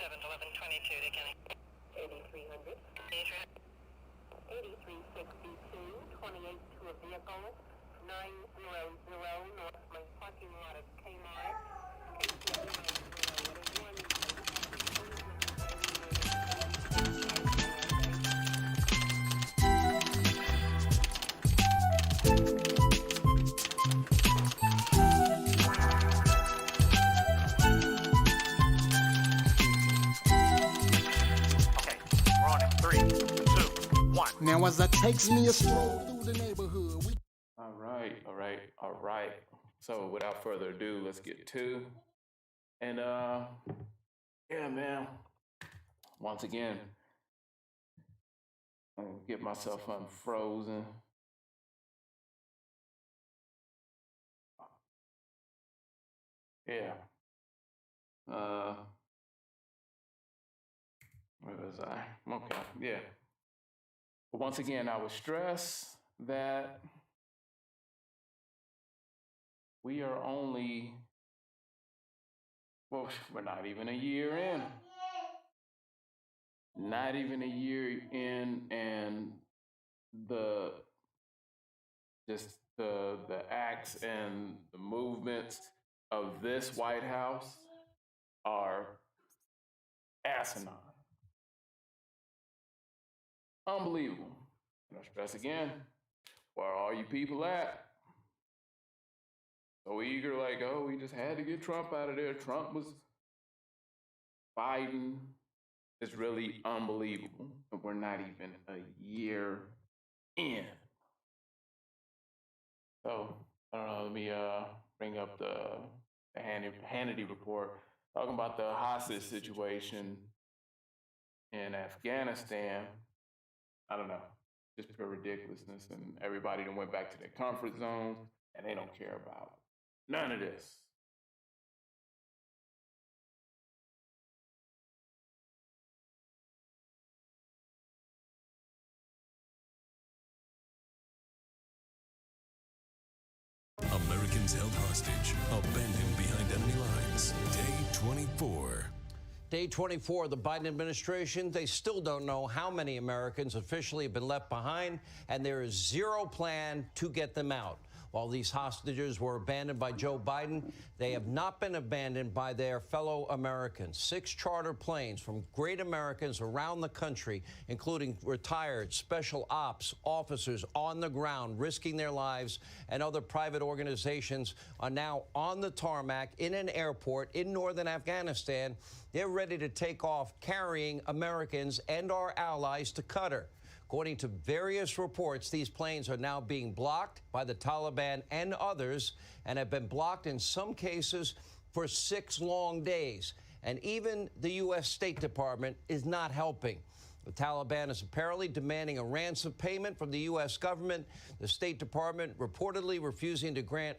7-11-22 to Kenny. 8300. 8362, 28 to a vehicle, 900 North Main parking lot of Kmart. Now as I takes me a stroll through the neighborhood. All right. So without further ado, let's get to. And yeah, man. Once again, I'm gonna get myself unfrozen. Yeah. Where was I? Okay, yeah. But once again, I was stressed that we are only, well, we're not even a year in. Not even a year in, and the acts and the movements of this White House are asinine. Unbelievable. And I stress again, where are all you people at? So eager, like, oh, we just had to get Trump out of there. Trump was Biden. It's really unbelievable. We're not even a year in. So, I don't know, let me bring up the Hannity report talking about the hostage situation in Afghanistan. I don't know, just pure ridiculousness. And everybody that went back to their comfort zones and they don't care about none of this. Americans held hostage, abandoned behind enemy lines. Day 24. Day 24, the Biden administration, they still don't know how many Americans officially have been left behind, and there is zero plan to get them out. While these hostages were abandoned by Joe Biden, they have not been abandoned by their fellow Americans. 6 charter planes from great Americans around the country, including retired special ops officers on the ground, risking their lives, and other private organizations are now on the tarmac in an airport in northern Afghanistan. They're ready to take off, carrying Americans and our allies to Qatar. According to various reports, these planes are now being blocked by the Taliban and others, and have been blocked in some cases for 6 long days. And even the U.S. State Department is not helping. The Taliban is apparently demanding a ransom payment from the U.S. government. The State Department reportedly refusing to grant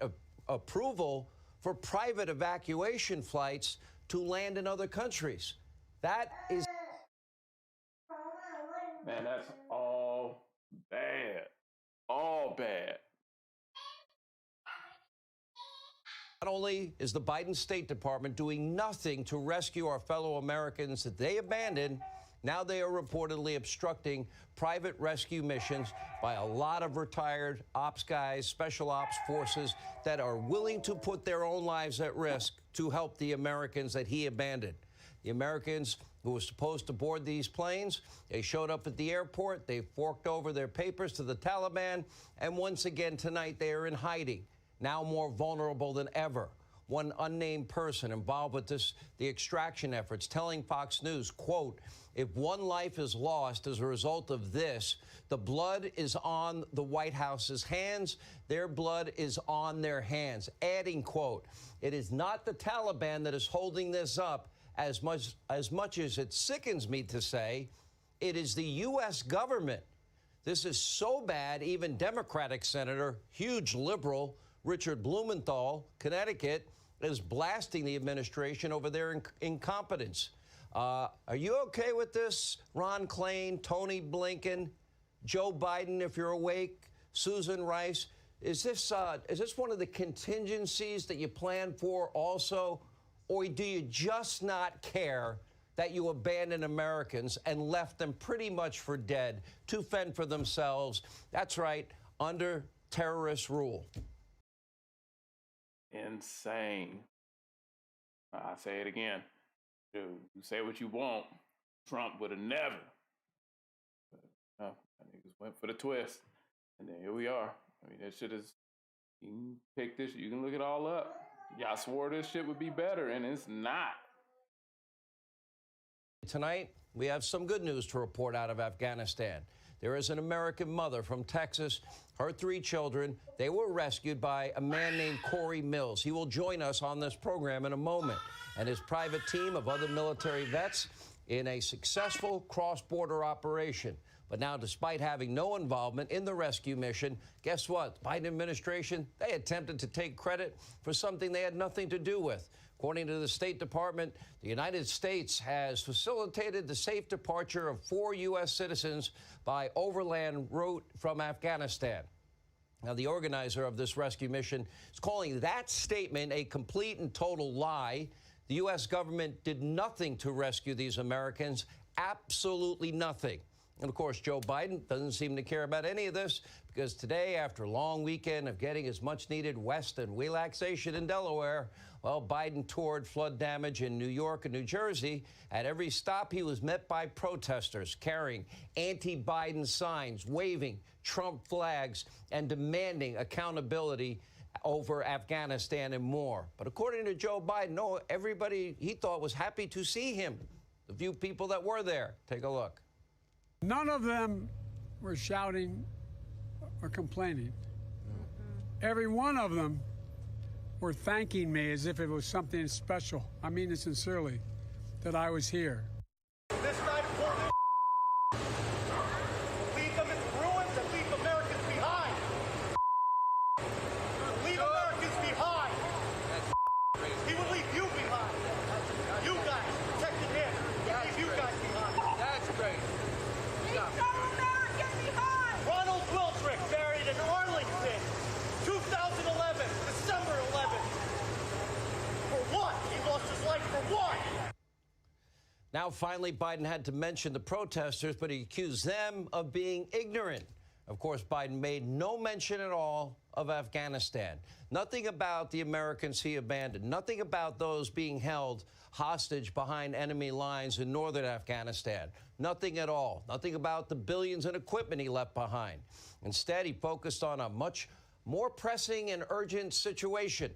approval for private evacuation flights to land in other countries. That is... Man, that's all bad. All bad. Not only is the Biden State Department doing nothing to rescue our fellow Americans that they abandoned, now they are reportedly obstructing private rescue missions by a lot of retired ops guys, special ops forces that are willing to put their own lives at risk to help the Americans that he abandoned. The Americans who were supposed to board these planes, they showed up at the airport, they forked over their papers to the Taliban, and once again tonight they are in hiding, now more vulnerable than ever. One unnamed person involved with the extraction efforts telling Fox News, quote, "If one life is lost as a result of this, the blood is on the White House's hands. Their blood is on their hands." Adding, quote, "It is not the Taliban that is holding this up. As much as it sickens me to say, it is the U.S. government. This is so bad, even Democratic Senator, huge liberal, Richard Blumenthal, Connecticut, is blasting the administration over their incompetence." Are you okay with this? Ron Klain, Tony Blinken, Joe Biden, if you're awake, Susan Rice. Is this one of the contingencies that you plan for also? Or do you just not care that you abandoned Americans and left them pretty much for dead to fend for themselves. That's right, under terrorist rule. Insane. I say it again. Dude, you say what you want. Trump would have never. Niggas went for the twist. And then here we are. I mean, that shit is, you can pick this, you can look it all up. Y'all swore this shit would be better, and it's not. Tonight, we have some good news to report out of Afghanistan. There is an American mother from Texas. Her 3 children, they were rescued by a man named Corey Mills. He will join us on this program in a moment. And his private team of other military vets in a successful cross-border operation. But now, despite having no involvement in the rescue mission, guess what? The Biden administration, they attempted to take credit for something they had nothing to do with. According to the State Department, the United States has facilitated the safe departure of 4 U.S. citizens by overland route from Afghanistan. Now, the organizer of this rescue mission is calling that statement a complete and total lie. The U.S. government did nothing to rescue these Americans, absolutely nothing. And, of course, Joe Biden doesn't seem to care about any of this because today, after a long weekend of getting his much-needed rest and relaxation in Delaware, well, Biden toured flood damage in New York and New Jersey. At every stop, he was met by protesters carrying anti-Biden signs, waving Trump flags, and demanding accountability over Afghanistan and more. But according to Joe Biden, no, everybody he thought was happy to see him. The few people that were there. Take a look. None of them were shouting or complaining. Every one of them were thanking me as if it was something special. I mean it sincerely, that I was here. This night will leave them in ruins and leave Americans behind. Leave Americans behind. He will leave you behind. You guys protected him. He'll leave you guys behind. That's great. Leave no American behind. Ronald Wiltrick buried in Arlington, 2011, December 11th. For what? He lost his life for what? Now, finally, Biden had to mention the protesters, but he accused them of being ignorant. Of course, Biden made no mention at all of Afghanistan. Nothing about the Americans he abandoned. Nothing about those being held hostage behind enemy lines in northern Afghanistan. Nothing at all. Nothing about the billions in equipment he left behind. Instead, he focused on a much more pressing and urgent situation.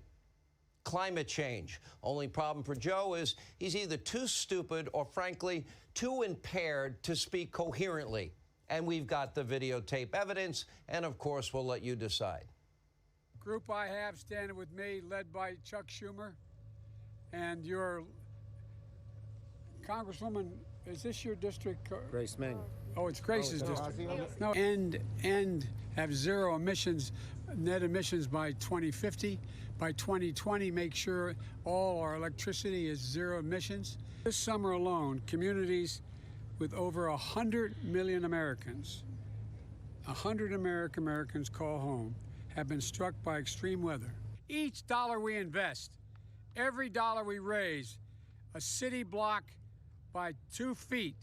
Climate change. Only problem for Joe is he's either too stupid or, frankly, too impaired to speak coherently. And we've got the videotape evidence, and of course, we'll let you decide. Group I have standing with me, led by Chuck Schumer, and your Congresswoman, is this your district? Grace Meng. Oh, it's Grace's district. No, have zero emissions, net emissions by 2050. By 2020, make sure all our electricity is zero emissions. This summer alone, communities with over 100 million Americans, 100 Americans call home, have been struck by extreme weather. Each dollar we invest, every dollar we raise, a city block by 2 feet,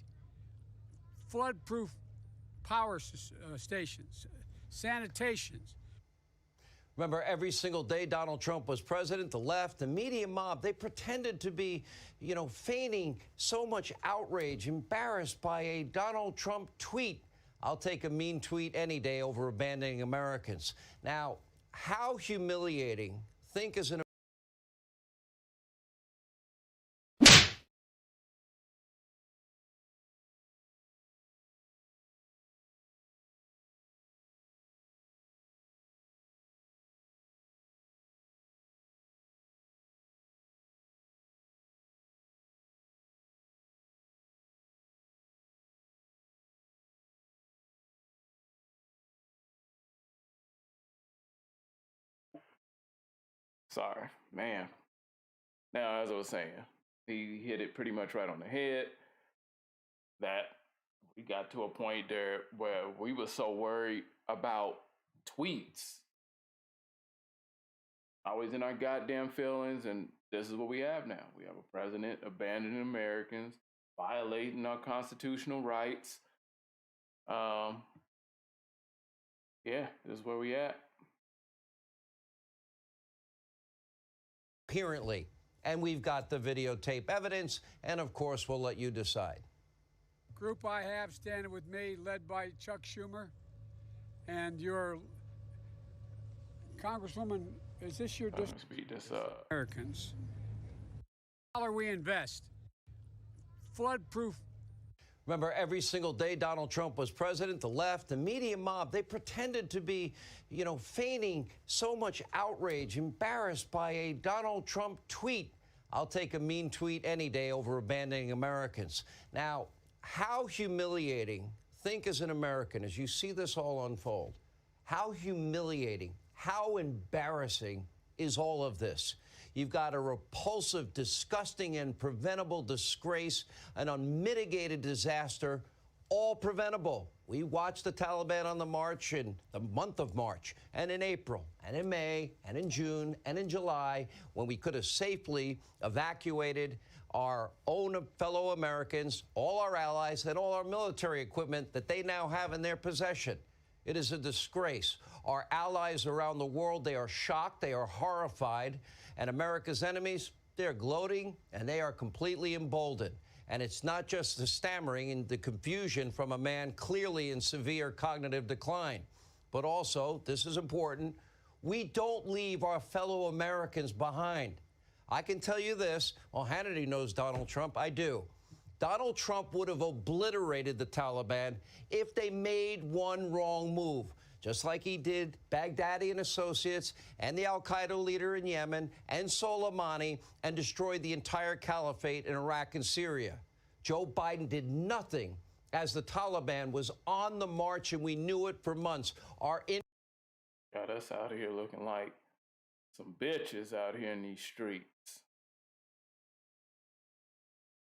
flood-proof power stations, sanitations. Remember, every single day Donald Trump was president, the left, the media mob, they pretended to be, feigning so much outrage, embarrassed by a Donald Trump tweet. I'll take a mean tweet any day over abandoning Americans. Now, how humiliating, think as an Sorry, man. Now, as I was saying, he hit it pretty much right on the head. That we got to a point there where we were so worried about tweets. Always in our goddamn feelings, and this is what we have now. We have a president abandoning Americans, violating our constitutional rights. Yeah, this is where we at. Apparently. And we've got the videotape evidence, and of course, we'll let you decide. Group I have standing with me, led by Chuck Schumer, and your Congresswoman, is this your Let me district? speed this up. Americans. Dollar we invest. Flood-proof. Remember, every single day Donald Trump was president, the left, the media mob, they pretended to be, feigning so much outrage, embarrassed by a Donald Trump tweet. I'll take a mean tweet any day over abandoning Americans. Now, how humiliating, think as an American, as you see this all unfold, how humiliating, how embarrassing is all of this? You've got a repulsive, disgusting, and preventable disgrace, an unmitigated disaster, all preventable. We watched the Taliban on the march in the month of March, and in April, and in May, and in June, and in July, when we could have safely evacuated our own fellow Americans, all our allies, and all our military equipment that they now have in their possession. It is a disgrace. Our allies around the world, they are shocked, they are horrified, and America's enemies, they're gloating, and they are completely emboldened. And it's not just the stammering and the confusion from a man clearly in severe cognitive decline, but also, this is important, we don't leave our fellow Americans behind. I can tell you this, well, Hannity knows Donald Trump, I do. Donald Trump would have obliterated the Taliban if they made one wrong move, just like he did Baghdadi and associates and the al-Qaeda leader in Yemen and Soleimani, and destroyed the entire caliphate in Iraq and Syria. Joe Biden did nothing as the Taliban was on the march, and we knew it for months. Got us out here looking like some bitches out here in these streets.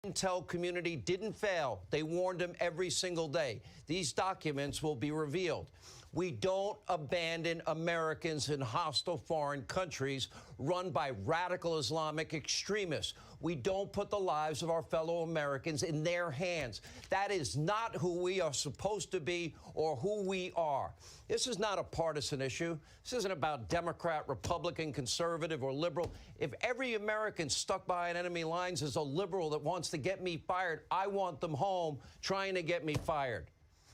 Intel community didn't fail. They warned him every single day. These documents will be revealed. We don't abandon Americans in hostile foreign countries run by radical Islamic extremists. We don't put the lives of our fellow Americans in their hands. That is not who we are supposed to be or who we are. This is not a partisan issue. This isn't about Democrat, Republican, conservative, or liberal. If every American stuck behind enemy lines is a liberal that wants to get me fired, I want them home trying to get me fired.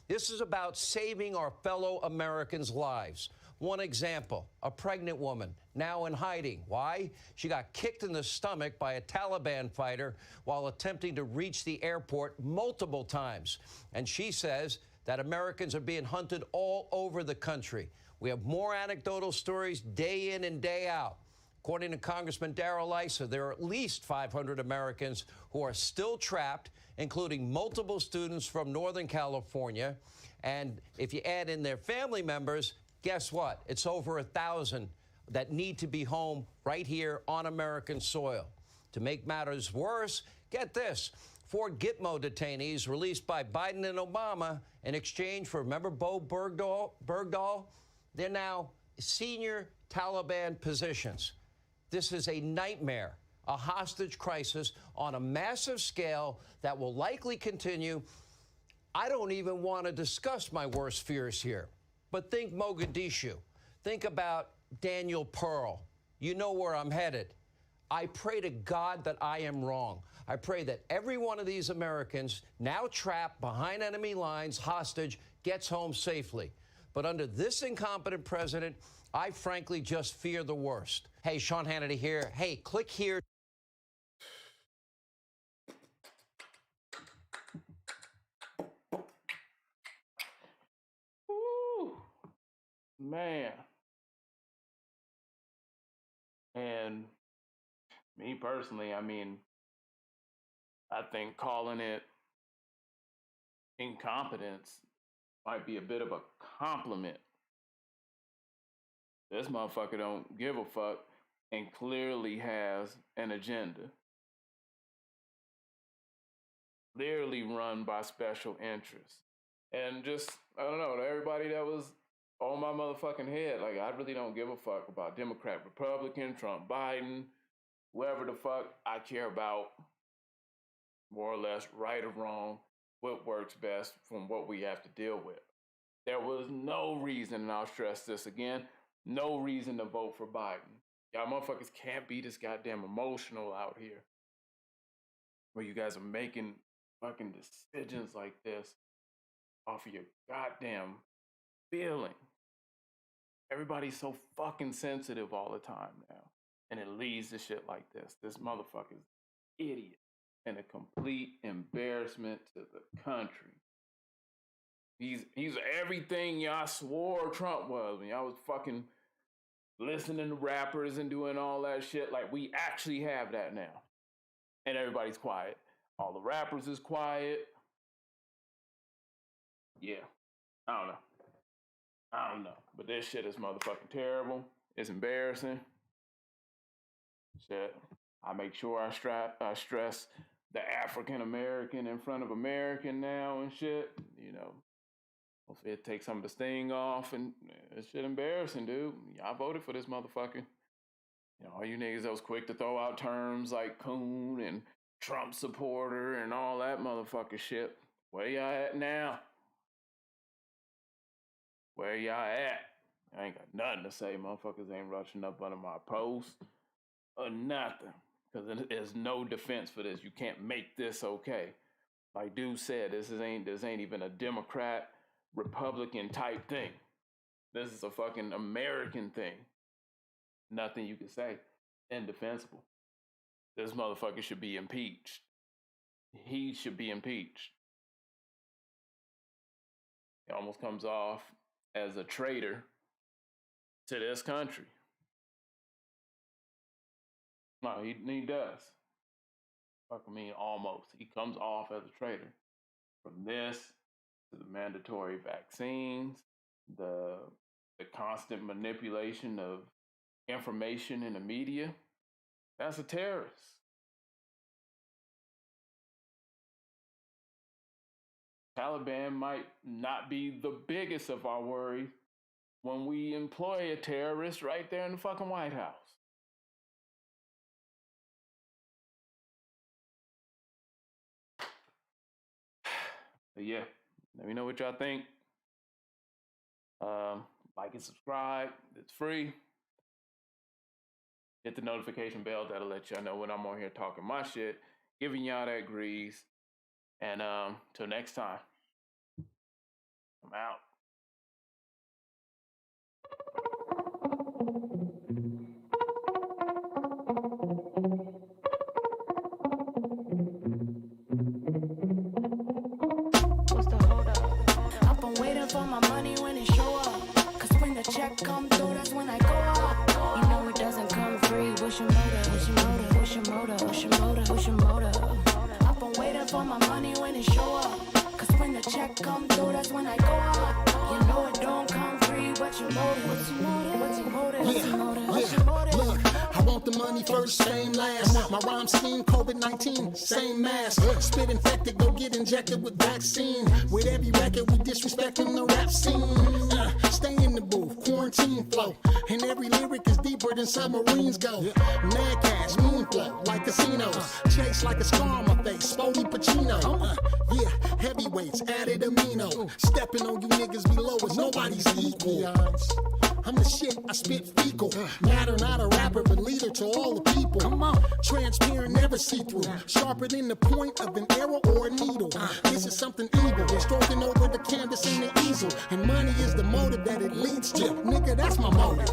This is about saving our fellow Americans' lives. One example, a pregnant woman now in hiding. Why? She got kicked in the stomach by a Taliban fighter while attempting to reach the airport multiple times. And she says that Americans are being hunted all over the country. We have more anecdotal stories day in and day out. According to Congressman Darrell Issa, there are at least 500 Americans who are still trapped, including multiple students from Northern California. And if you add in their family members, guess what? It's over 1,000 that need to be home right here on American soil. To make matters worse, get this. 4 Gitmo detainees released by Biden and Obama in exchange for, remember Bo Bergdahl? They're now senior Taliban positions. This is a nightmare, a hostage crisis on a massive scale that will likely continue. I don't even want to discuss my worst fears here, but think Mogadishu. Think about Daniel Pearl. You know where I'm headed. I pray to God that I am wrong. I pray that every one of these Americans now trapped behind enemy lines, hostage, gets home safely. But under this incompetent president, I frankly just fear the worst. Hey, Sean Hannity here. Hey, click here. Woo, man. And me personally, I mean, I think calling it incompetence might be a bit of a compliment. This motherfucker don't give a fuck and clearly has an agenda. Clearly run by special interests. And just, I don't know, to everybody that was on my motherfucking head, like, I really don't give a fuck about Democrat, Republican, Trump, Biden, whoever the fuck. I care about more or less right or wrong, what works best from what we have to deal with. There was no reason, and I'll stress this again, no reason to vote for Biden. Y'all motherfuckers can't be this goddamn emotional out here where you guys are making fucking decisions like this off of your goddamn feeling. Everybody's so fucking sensitive all the time now. And it leads to shit like this. This motherfucker's idiot and a complete embarrassment to the country. He's everything y'all swore Trump was when y'all was fucking listening to rappers and doing all that shit. Like, we actually have that now. And everybody's quiet. All the rappers is quiet. Yeah. I don't know. But this shit is motherfucking terrible. It's embarrassing. Shit. I make sure I stress the African American in front of American now and shit. You know, hopefully it takes some of the sting off. And it's shit embarrassing, dude. Y'all voted for this motherfucker. You know, all you niggas that was quick to throw out terms like coon and Trump supporter and all that motherfucker shit. Where y'all at now? Where y'all at? I ain't got nothing to say. Motherfuckers ain't rushing up under my post or nothing. Because there's no defense for this. You can't make this okay. Like dude said, this ain't even a Democrat, Republican type thing. This is a fucking American thing. Nothing you can say. Indefensible. This motherfucker should be impeached. He should be impeached. He almost comes off as a traitor to this country. No, he does. Fuck, I mean, almost. He comes off as a traitor. From this to the mandatory vaccines, the constant manipulation of information in the media, that's a terrorist. Taliban might not be the biggest of our worries when we employ a terrorist right there in the fucking White House. But yeah, let me know what y'all think. Like and subscribe. It's free. Hit the notification bell. That'll let y'all know when I'm on here talking my shit, giving y'all that grease. And till next time, I'm out. What's the hold up? I've been waiting for my money when it show up. Cause when the check come through, that's when I go up. You know it doesn't come free. What's your motive? What's your motive? What's your motive? What's your motive? What's your motive? I've been waiting for my money when it show up. Cause when the check come through, that's when I go up. You know it don't come free. What's your motive? What's your motive? What's your motive? What's your motive? What's your motive? Look, I want the money first, fame last. My rhyme scheme, COVID-19, same mask. Spit infected, go get injected with vaccine. With every record, we disrespecting the rap scene. Stay in the booth, quarantine flow. And every lyric is deeper than submarines go. Mad cash, moon flow, like casinos. Chase like a scar on my face, Spody Pacino. Yeah, heavyweights, added amino. Stepping on you niggas below us, nobody's equal. I'm the shit, I spit fecal. Matter, not a rapper, but leader to all the people. Come on, transparent, never see through. Sharper than the point of an arrow or a needle. This is something evil. They're stroking over the canvas and the easel. And money is the motive that it leads to. Nigga, that's my motive.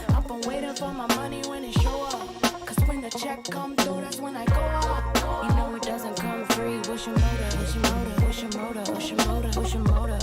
I've been waiting for my money when it show up. Cause when the check come through, that's when I go up. You know it doesn't come free. What's your motive? What's your motive? What's your motive? What's your motive? What's your motive?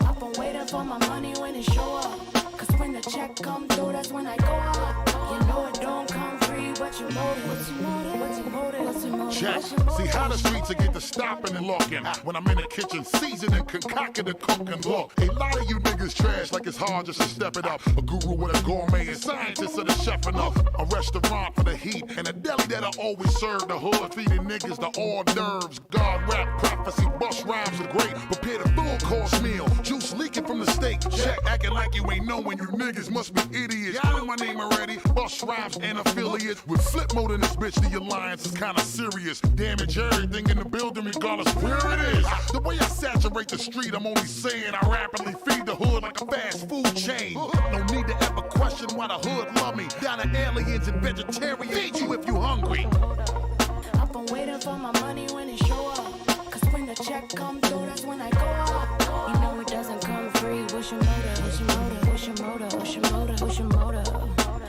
I've been waiting for my money when it show up. Cause when the check come through, that's when I go up. You know it don't come free. What's your motive? What's your motive? What's your motive? What's your motive? Check. See how the streets will get to stopping and looking. When I'm in the kitchen seasoning, concocting the cooking. Look, a lot of you niggas trash like it's hard just to step it up. A guru with a gourmet and scientist of the chef enough. A restaurant for the heat and a deli that'll always serve the hood, feeding niggas the hors d'oeuvres. God rap, prophecy, bust rhymes are great. Prepare the full course meal. Juice leaking from the steak. Check, acting like you ain't know when you niggas must be idiots. Y'all know my name already. Bus rhymes and affiliates. With flip mode in this bitch, the alliance is kinda serious. Damage everything in the building, regardless where it is. The way I saturate the street, I'm only saying I rapidly feed the hood like a fast food chain. No need to ever question why the hood love me. Down to aliens and vegetarians. Feed you if you hungry. I've been waiting for my money when it show up. Cause when the check come through, that's when I go up. You know it doesn't come free. What's your motive? What's your motive? What's your motive? What's your motive? What's your motive?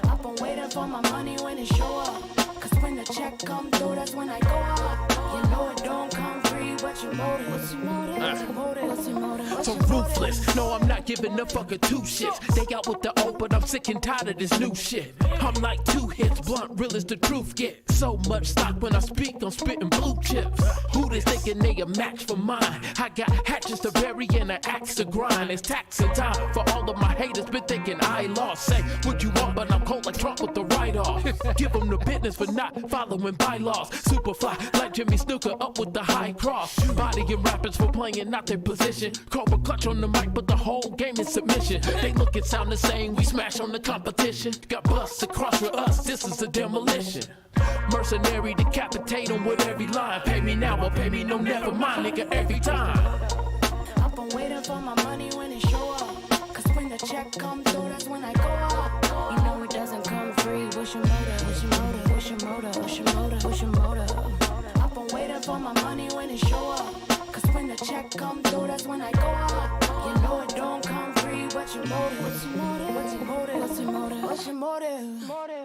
I've been waiting for my money when it show up. Cause when the check come through, that's when I go up. You know it don't come free. What's your motive? What's your motive? What's your motive? What's your motive? So ruthless. No, I'm not giving a fuck of two shits. They out with the old, but I'm sick and tired of this new shit. I'm like 2 hits, blunt, real as the truth get. So much stock when I speak, I'm spitting blue chips. Who they thinking they a match for mine? I got hatches to bury and an axe to grind. It's taxing time for all of my haters. Been thinking I lost. Say what you want, but I'm cold like Trump with the write-off. Give them the business for not following bylaws. Superfly like Jimmy Snooker up with the high cross. Bodying rappers for playing not their position. Cobra clutch on the mic, but the whole game is submission. They look and sound the same, we smash on the competition. Got busts across for us, this is a demolition. Mercenary, decapitate them with every line. Pay me now or pay me no, never mind, nigga, every time. I've been waiting for my money when it show up. Cause when the check come through, that's when I go up. You know it doesn't come free. What's your motive? What's your motive? What's your motive? What's your motive? What's your motive? I've been waiting for my money when it show up. Cause when the check come through, that's when I go up. You know it don't come free. What's your motive? What's your motive? What's your motive? What's your motive? What's your motive?